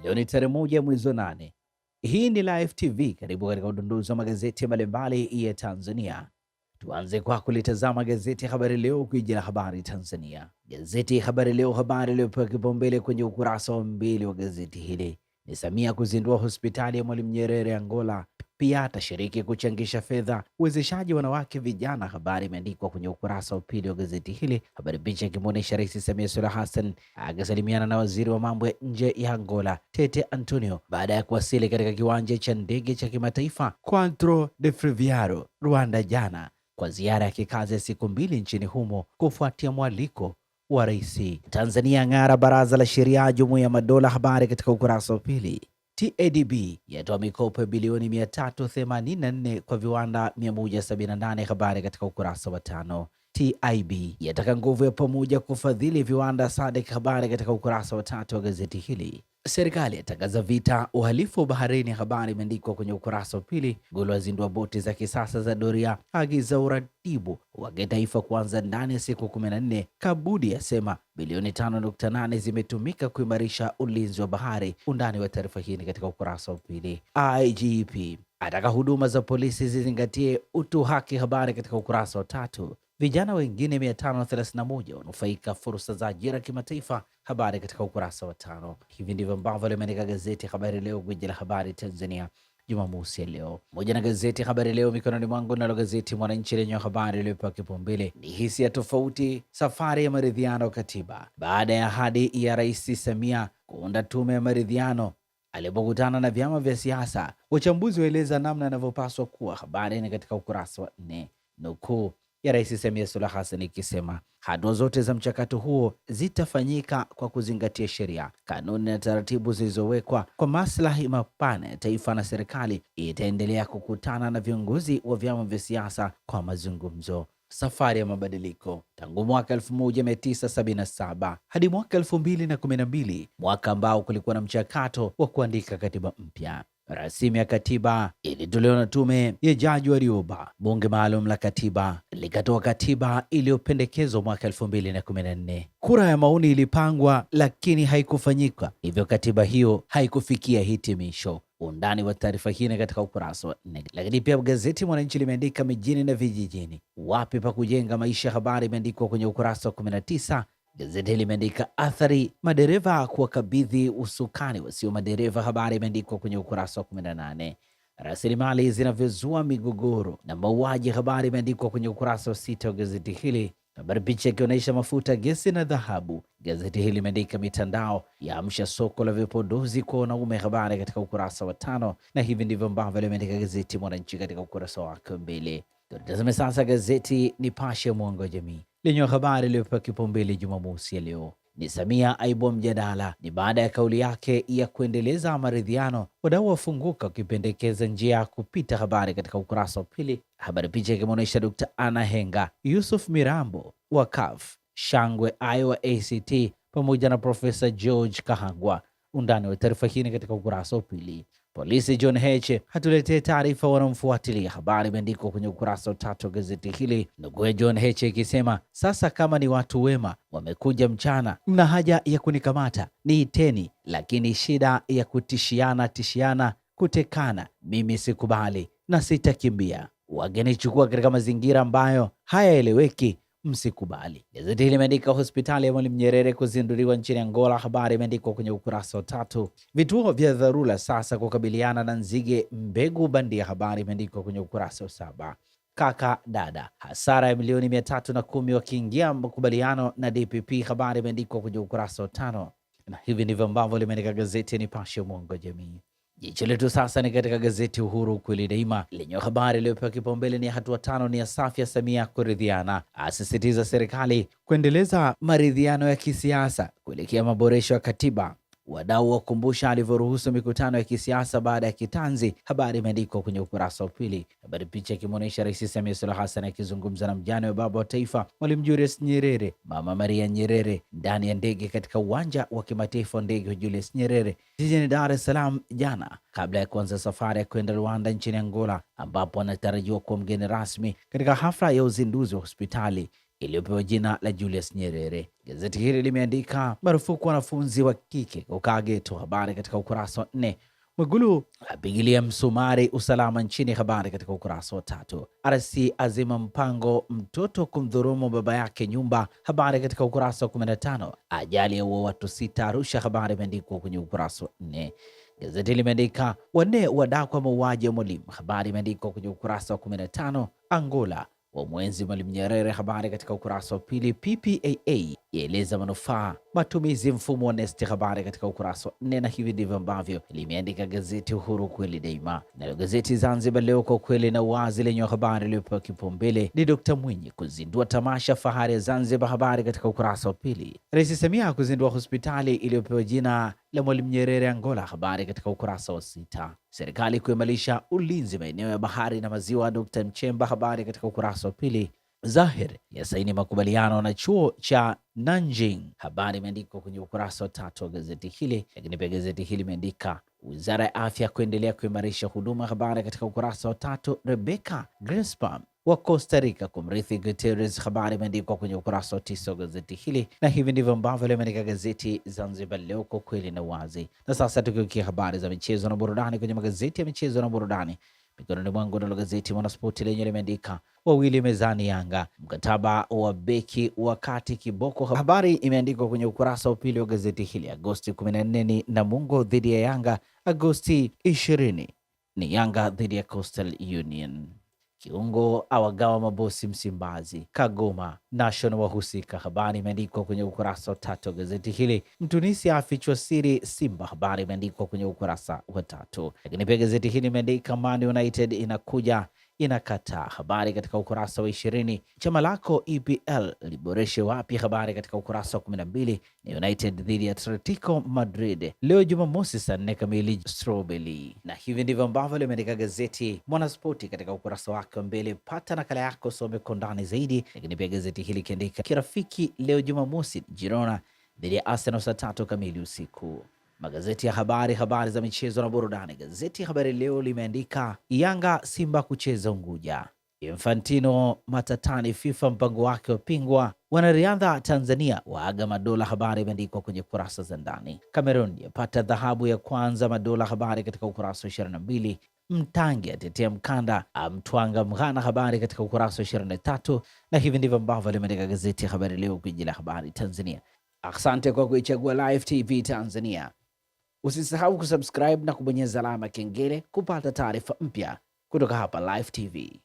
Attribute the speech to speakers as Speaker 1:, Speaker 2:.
Speaker 1: Leo ni tarehe 1 mwezi wa 8. Hii ni Live TV. Karibu katika udondozi wa magazeti mbalimbali ya Tanzania. Tuanze kwa kulitazama gazeti ya Habari Leo, gwiji la habari Tanzania. Gazeti ya Habari Leo, habari iliyopewa kipaumbele kwenye ukurasa wa mbele wa gazeti hili ni Samia kuzindua hospitali ya Mwalimu Nyerere Angola, pia atashiriki kuchangisha fedha uwezeshaji wanawake vijana. Habari imeandikwa kwenye ukurasa wa pili wa gazeti hili. Habari picha ikimwonyesha Rais Samia Suluhu Hassan akisalimiana na waziri wa mambo ya nje ya Angola Tete Antonio baada ya kuwasili katika kiwanja cha ndege cha kimataifa Quadro de Friviaro Rwanda jana kwa ziara ya kikazi ya siku 2 nchini humo kufuatia mwaliko wa rais. Tanzania ng'ara baraza la sheria Jumuiya ya Madola. Habari katika ukurasa wa pili. TADB yatoa mikopo ya bilioni 384 kwa viwanda 178. Habari katika ukurasa wa 5. TIB yataka nguvu ya pamoja kufadhili viwanda SADC. Habari katika ukurasa wa 3 wa gazeti hili. Serikali yatangaza vita uhalifu wa baharini. Habari imeandikwa kwenye ukurasa wa pili. Gulu azindua boti za kisasa za doria, agiza uratibu wa kitaifa kuanza ndani ya siku 14. Kabudi asema bilioni 5.8 zimetumika kuimarisha ulinzi wa bahari. Undani wa taarifa hii ni katika ukurasa wa pili. IGP ataka huduma za polisi zizingatie utu haki. Habari katika ukurasa wa 3. Vijana wengine 531 wanufaika fursa za ajira kimataifa. Habari katika ukurasa wa 5. Hivi ndivyo ambavyo limeandika gazeti Habari Leo, gwiji la habari Tanzania, Jumamosi ya leo. Moja na gazeti Habari Leo mikononi mwangu, nalo gazeti Mwananchi lenye habari iliyopewa kipaumbele ni hisia tofauti, safari ya maridhiano katiba baada ya ahadi ya Rais Samia kuunda tume ya maridhiano alipokutana na vyama vya siasa. Wachambuzi waeleza namna yanavyopaswa kuwa. Habari ni katika ukurasa wa 4. Nukuu ya Rais Samia Suluhu Hassan ikisema hatua zote za mchakato huo zitafanyika kwa kuzingatia sheria, kanuni na taratibu zilizowekwa kwa maslahi mapana ya taifa, na serikali itaendelea kukutana na viongozi wa vyama vya siasa kwa mazungumzo. Safari ya mabadiliko tangu mwaka 1977 hadi mwaka 2012, mwaka ambao kulikuwa na mchakato wa kuandika katiba mpya. Rasimu ya katiba ilitolewa na tume ya Jaji Warioba. Bunge maalum la katiba likatoa katiba iliyopendekezwa mwaka 2014. Kura ya maoni ilipangwa lakini haikufanyika, hivyo katiba hiyo haikufikia hitimisho. Undani wa taarifa hii katika ukurasa wa 4. Lakini pia gazeti Mwananchi limeandika mijini na vijijini, wapi pa kujenga maisha. Habari imeandikwa kwenye ukurasa wa 19. Gazeti limeandika athari madereva kuwakabidhi usukani wasio madereva. Habari imeandikwa kwenye ukurasa wa 18. Rasilimali zinavyozua migogoro na mauaji. Habari imeandikwa kwenye ukurasa wa 6 wa gazeti hili. Habari picha ikionyesha mafuta, gesi na dhahabu. Gazeti hili limeandika mitandao ya amsha soko la vipodozi kwa wanaume. Habari katika ukurasa wa 5, na hivi ndivyo ambavyo limeandika gazeti Mwananchi katika ukurasa wake mbele. Tutazame sasa gazeti Nipashe mwanga wa jamii lenye habari iliyopewa kipaumbele Jumamosi ya leo ni Samia aibua mjadala. Ni baada ya kauli yake ya kuendeleza maridhiano, wadau wafunguka wakipendekeza njia ya kupita. Habari katika ukurasa wa pili. Habari picha ikimwonyesha Dr. Anna Henga, Yusuf Mirambo wa CUF, Shangwe Iowa ACT pamoja na Profesa George Kahangwa. Undani wa taarifa hii katika ukurasa wa pili. Polisi John Heche hatuletee taarifa wanamfuatilia. Habari imeandikwa kwenye ukurasa wa 3 wa gazeti hili. Ndugu ya John Heche ikisema sasa kama ni watu wema wamekuja mchana, mna haja ya kunikamata niiteni, lakini shida ya tishiana kutekana mimi sikubali na sitakimbia. Wagenichukua katika mazingira ambayo hayaeleweki, msikubali. Gazeti hili limeandika hospitali ya Mwalimu Nyerere kuzinduliwa nchini Angola. Habari imeandikwa kwenye ukurasa wa 3. Vituo vya dharura sasa kukabiliana na nzige mbegu bandia. Habari imeandikwa kwenye ukurasa wa 7. Kaka dada hasara ya milioni 310 wakiingia makubaliano na DPP. Habari imeandikwa kwenye ukurasa wa 5, na hivi ndivyo ambavyo limeandika gazeti Nipashe mwanga wa jamii. Jicho letu sasa ni katika gazeti Uhuru kweli daima lenye habari iliyopewa kipaumbele ni hatua 5 ni ya safi ya Samia kuridhiana, asisitiza serikali kuendeleza maridhiano ya kisiasa kuelekea maboresho ya katiba. Wadau wakumbusha alivyoruhusu mikutano ya kisiasa baada ya kitanzi. Habari imeandikwa kwenye ukurasa wa pili. Habari picha ikimwonyesha Rais Samia Suluhu Hassan akizungumza na mjane wa baba wa taifa Mwalimu Julius Nyerere, Mama Maria Nyerere, ndani ya ndege katika uwanja wa kimataifa wa ndege wa Julius Nyerere jijini Dar es Salaam jana, kabla ya kuanza safari ya kwenda Rwanda nchini Angola, ambapo anatarajiwa kuwa mgeni rasmi katika hafla ya uzinduzi wa hospitali iliyopewa jina la Julius Nyerere. Gazeti hili limeandika marufuku wanafunzi wa kike kukaa geto, habari katika ukurasa wa 4. Mwigulu apigilia msumari usalama nchini, habari katika ukurasa wa 3. RC azima mpango mtoto kumdhulumu baba yake nyumba, habari katika ukurasa wa 15. Ajali ya watu 6 Arusha, habari imeandikwa kwenye ukurasa wa 4. Gazeti limeandika wanne wadakwa mauaji ya mwalimu, habari imeandikwa kwenye ukurasa wa 15. Angola wa mwenzi Mwalimu Nyerere, habari katika ukurasa wa 2. PPAA yaeleza manufaa matumizi mfumo wa NeST, habari katika ukurasa wa 4. Na hivi ndivyo ambavyo limeandika gazeti Uhuru, kweli daima. Nalo gazeti Zanzibar Leo, kwa kweli na uwazi, lenye habari iliyopewa kipaumbele ni Dr. Mwinyi kuzindua tamasha fahari ya Zanzibar, habari katika ukurasa wa 2. Rais Samia kuzindua hospitali iliyopewa jina la Mwalimu Nyerere Angola, habari katika ukurasa wa 6. Serikali kuimarisha ulinzi maeneo ya bahari na maziwa, Dr. Mchemba, habari katika ukurasa wa 2. Zahir yasaini makubaliano na chuo cha Nanjing, habari imeandikwa kwenye ukurasa wa 3 wa gazeti hili. Lakini pia gazeti hili imeandika wizara ya afya kuendelea kuimarisha huduma, habari katika ukurasa wa 3. Rebecca Grinspan wa Costa Rica kumrithi Guterres, habari imeandikwa kwenye ukurasa wa 9 wa gazeti hili. Na hivi ndivyo ambavyo limeandika gazeti Zanzibar Leo, kwa kweli na wazi. Na sasa tukiukia habari za michezo na burudani kwenye magazeti ya michezo na burudani, mikononi mwangu nalo gazeti Mwanaspoti lenye limeandika wawili mezani Yanga, mkataba wa beki wakati Kiboko, habari imeandikwa kwenye ukurasa wa 2 wa gazeti hili. Agosti 14 ni Namungo dhidi ya Yanga, Agosti 20 ni Yanga dhidi ya Coastal Union. Kiungo awagawa mabosi Msimbazi, Kagoma National wahusika, habari imeandikwa kwenye ukurasa wa 3 wa gazeti hili. Mtunisia afichwa siri Simba, habari imeandikwa kwenye ukurasa wa 3. Lakini pia gazeti hili imeandika Man United inakuja inakataa, habari katika ukurasa wa 20. Chama lako EPL liboreshe wapi, habari katika ukurasa wa 12. Ni United dhidi ya Atletico Madrid leo Jumamosi saa 4 kamili Strawberry. Na hivi ndivyo ambavyo limeandika gazeti Mwanaspoti katika ukurasa wake wa mbele. Pata nakala yako, some kwa ndani zaidi. Lakini pia gazeti hili kiandika kirafiki leo Jumamosi, Girona dhidi ya Arsenal saa 3 kamili usiku. Magazeti ya habari, habari za michezo na burudani. Gazeti Habari Leo limeandika Yanga Simba kucheza Unguja, Infantino matatani FIFA mpango wake wapingwa, wanariadha Tanzania waaga madola, habari imeandikwa kwenye kurasa za ndani. Cameroon yapata dhahabu ya kwanza madola, habari katika ukurasa wa 22. Mtangi atetea mkanda amtwanga Mghana, habari katika ukurasa wa 23. Na hivi ndivyo ambavyo limeandika gazeti ya Habari Leo, gwiji la habari Tanzania. Asante kwa kuichagua Live TV Tanzania. Usisahau kusubscribe na kubonyeza alama kengele kupata taarifa mpya kutoka hapa Live TV.